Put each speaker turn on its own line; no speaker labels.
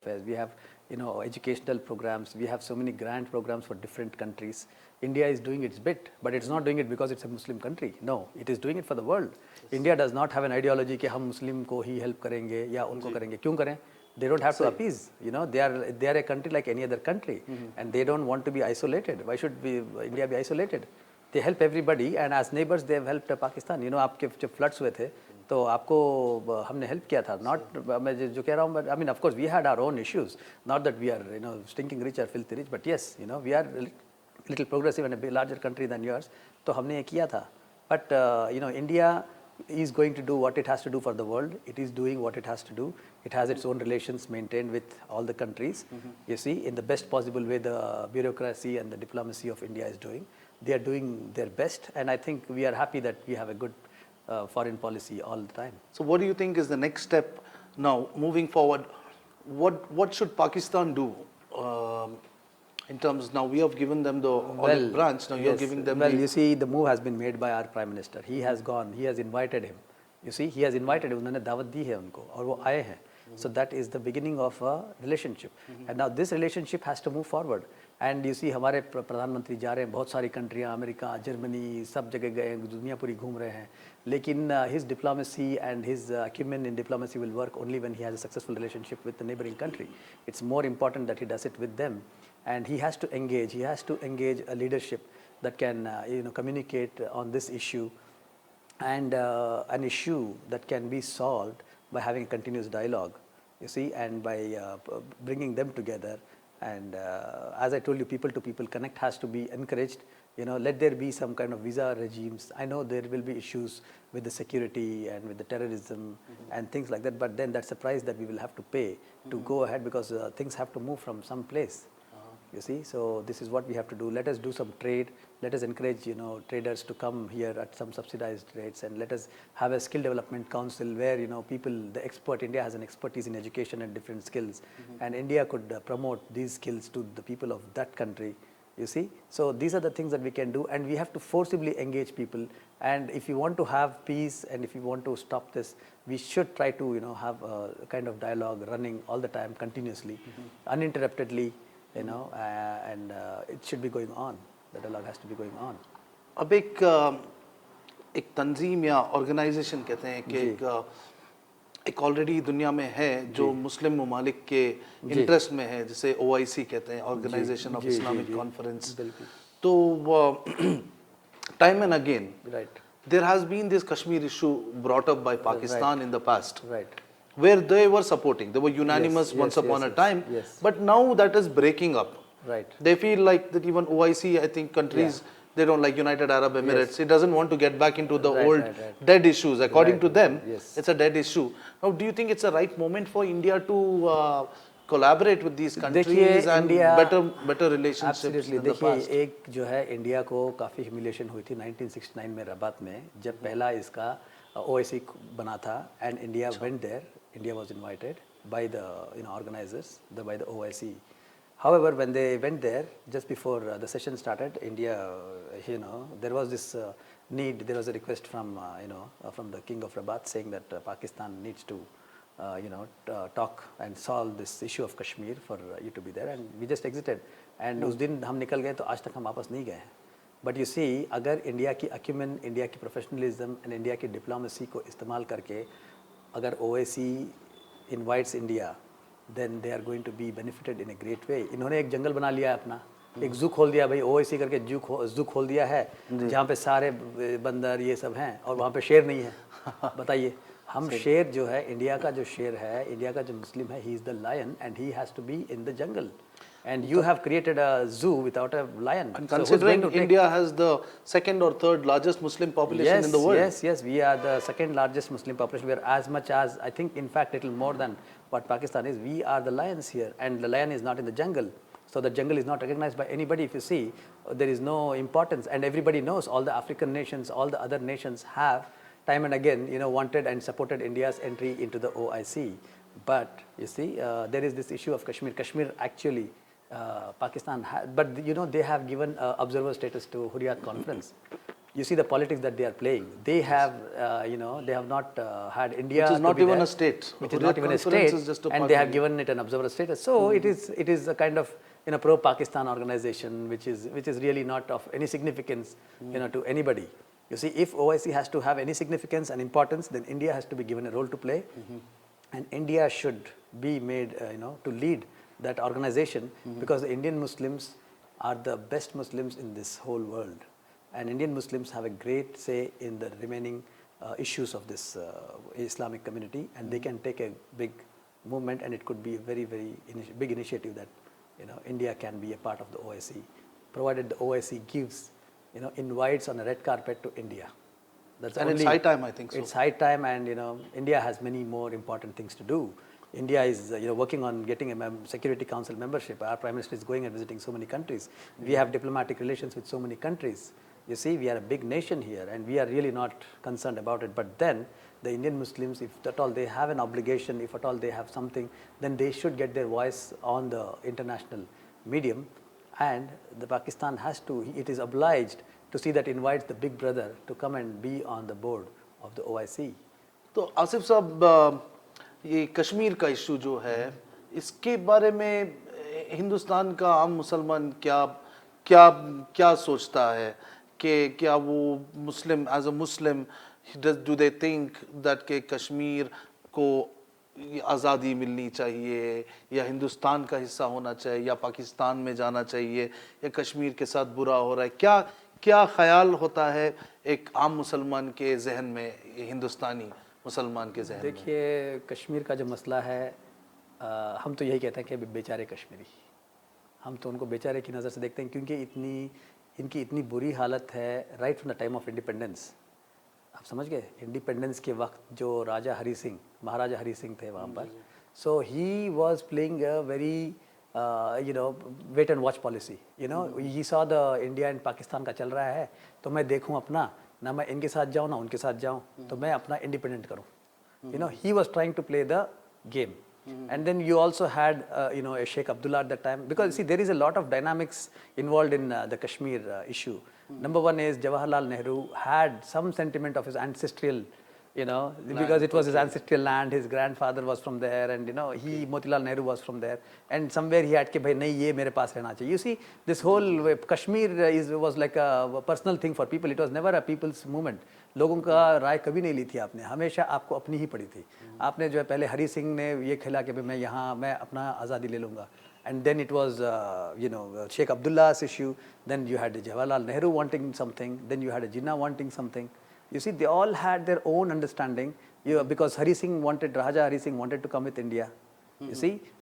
affairs, we have educational programs, we have so many grant programs for different countries. India is doing its bit, but it's not doing it because it's a Muslim country. No, it is doing it for the world. India does not have an ideology कि हम मुस्लिम को ही help करेंगे या उनको करेंगे. क्यों करें? They don't have to appease. They are a country like any other country, and they don't want to be isolated. Why should India be isolated? They help everybody, and as neighbors they have helped Pakistan. आपके जब floods हुए थे तो आपको हमने help किया था. Not मैं जो कह रहा हूँ, but I mean of course we had our own issues. Not that we are stinking rich or filthy rich, but yes, we are a little progressive and a bit larger country than yours. तो हमने ये किया था. But India is going to do what it has to do for the world. It is doing what it has to do. It has its own relations maintained with all the countries. You see, in the best possible way, the bureaucracy and the diplomacy of India is doing. They are doing their best, and I think we are happy that we have a good foreign policy all the time.
So what do you think is the next step now, moving forward? What should Pakistan do? In terms, now we have given them the olive branch, now you are giving them
you see, the move has been made by our Prime Minister. He has gone, he has invited him. You see, he has invited him, उन्होंने दावत दी है उनको और वो आए हैं. So that is the beginning of a relationship. And now this relationship has to move forward. And you see, हमारे प्रधानमंत्री जा रहे हैं, बहुत सारी कंट्रियाँ, अमेरिका, जर्मनी, सब जगह गए, दुनिया पूरी घूम रहे हैं. लेकिन his diplomacy and his acumen in diplomacy will work only when he has a successful relationship with the neighboring country. It's more important that he does it with them. And he has to engage a leadership that can communicate on this issue, and an issue that can be solved by having a continuous dialogue, you see, and by bringing them together. And as I told you, people to people connect has to be encouraged. Let there be some kind of visa regimes. I know there will be issues with the security and with the terrorism and things like that, but then that's a price that we will have to pay to go ahead, because things have to move from some place. You see, so this is what we have to do. Let us do some trade. Let us encourage, traders to come here at some subsidized rates, and let us have a skill development council where, India has an expertise in education and different skills, and India could promote these skills to the people of that country. You see, so these are the things that we can do, and we have to forcibly engage people. And if you want to have peace, and if you want to stop this, we should try to, have a kind of dialogue running all the time, continuously, uninterruptedly. And it should be going on. The dialogue has to be going on.
अब एक तंजीम या organisation कहते हैं कि एक already दुनिया में है जो मुस्लिम ममालिक के इंटरेस्ट में है, जिसे OIC कहते हैं, ऑर्गेनाइजेशन ऑफ इस्लामिक कॉन्फ्रेंस. तो time and again, there has been this Kashmir issue brought up by Pakistan in the past. Where they were supporting, they were unanimous once upon a time, but now that is breaking up. They feel like that even OIC, I think countries, they don't like United Arab Emirates. It doesn't want to get back into the old dead issues. According to them, it's a dead issue. Now, do you think it's a right moment for India to collaborate with these countries and better relationships?
Absolutely. देखिए, एक जो है India को काफ़ी humiliation हुई थी 1969 में Rabat में, जब पहला इसका OIC बना था, and India went there. India was invited by the organizers, by the OIC. However, when they went there, just before the session started, India, there was this need. There was a request from from the King of Rabat saying that Pakistan needs to talk and solve this issue of Kashmir for you to be there, and we just exited. And उस दिन हम निकल गए, तो आज तक हम वापस नहीं गए. But you see, अगर इंडिया की acumen, इंडिया की professionalism and इंडिया की diplomacy को इस्तेमाल करके अगर OIC invites India, then they are going to be benefited in a great way. इन्होंने एक जंगल बना लिया है अपना, एक जू खोल दिया भाई, OIC करके जू खोल दिया है, जहाँ पे सारे बंदर ये सब हैं, और वहाँ पे शेर नहीं है. बताइए, हम शेर जो है, इंडिया का जो शेर है, इंडिया का जो मुस्लिम है, he is the lion and he has to be in the jungle. And you have created a zoo without a lion.
And considering India has the second or third largest Muslim population in the world.
Yes, we are the second largest Muslim population. We are as much as, I think, in fact, little more than what Pakistan is. We are the lions here, and the lion is not in the jungle. So the jungle is not recognized by anybody. If you see, there is no importance, and everybody knows, all the African nations, all the other nations have time and again, wanted and supported India's entry into the OIC. But you see, there is this issue of Kashmir. Kashmir actually, Pakistan, but they have given observer status to Hurriyat Conference. You see the politics that they are playing. They have, they have not had India.
Which is
to
not
be
even
there,
a state.
Which is
Hurriyat
not even a
Conference
state,
is just a
and they have
party.
given it an observer status. So it is a kind of pro-Pakistan organization, which is really not of any significance, to anybody. You see, if OIC has to have any significance and importance, then India has to be given a role to play, and India should be made, to lead that organization, because the Indian Muslims are the best Muslims in this whole world, and Indian Muslims have a great say in the remaining issues of this Islamic community, and they can take a big movement, and it could be a very, very big initiative that India can be a part of the OIC, provided the OIC gives, invites on a red carpet to India. That's
And it's
only-
high time, I think so.
It's high time, and India has many more important things to do. India is working on getting a Security Council membership. Our Prime Minister is going and visiting so many countries. We have diplomatic relations with so many countries. You see, we are a big nation here, and we are really not concerned about it. But then the Indian Muslims, if at all they have an obligation, if at all they have something, then they should get their voice on the international medium. And the Pakistan it is obliged to see that invites the big brother to come and be on the board of the OIC.
तो आसिफ साहब, ये कश्मीर का issue जो है, इसके बारे में हिंदुस्तान का आम मुसलमान क्या क्या क्या सोचता है कि क्या वो Muslim as a Muslim do they think that के कश्मीर को आज़ादी मिलनी चाहिए, या हिंदुस्तान का हिस्सा होना चाहिए, या पाकिस्तान में जाना चाहिए, या कश्मीर के साथ बुरा हो रहा है, क्या क्या ख्याल होता है एक आम मुसलमान के जहन में, हिंदुस्तानी मुसलमान के जहन में?
देखिए, कश्मीर का जो मसला है, हम तो यही कहते हैं कि बेचारे कश्मीरी, हम तो उनको बेचारे की नज़र से देखते हैं, क्योंकि इनकी इतनी बुरी हालत है right from the time of independence. आप समझ गए, इंडिपेंडेंस के वक्त जो महाराजा हरी सिंह थे वहाँ पर, so he was playing a very wait and watch policy. He saw the India and Pakistan का चल रहा है, तो मैं देखूँ अपना, ना मैं इनके साथ जाऊँ ना उनके साथ जाऊँ, तो मैं अपना इंडिपेंडेंट करूँ। He was trying to play the game. And then you also had, a Sheikh Abdullah at that time, because see, there is a lot of dynamics involved in the Kashmir issue. Number one is Jawaharlal Nehru had some sentiment of his ancestral, because it was his ancestral land, his grandfather was from there, and Motilal Nehru was from there, and somewhere he had कि भाई नहीं ये मेरे पास रहना चाहिए. You see, this whole Kashmir was like a personal thing for people. It was never a people's movement. लोगों का राय कभी नहीं ली थी आपने, हमेशा आपको अपनी ही पड़ी थी. आपने जो है पहले हरी सिंह ने ये खेला कि मैं अपना आज़ादी ले लूँगा, and then it was Sheikh Abdullah's issue, then you had Jawaharlal Nehru wanting something, then you had Jinnah wanting something. You see, they all had their own understanding, because Raja Hari Singh wanted to come with India. You see,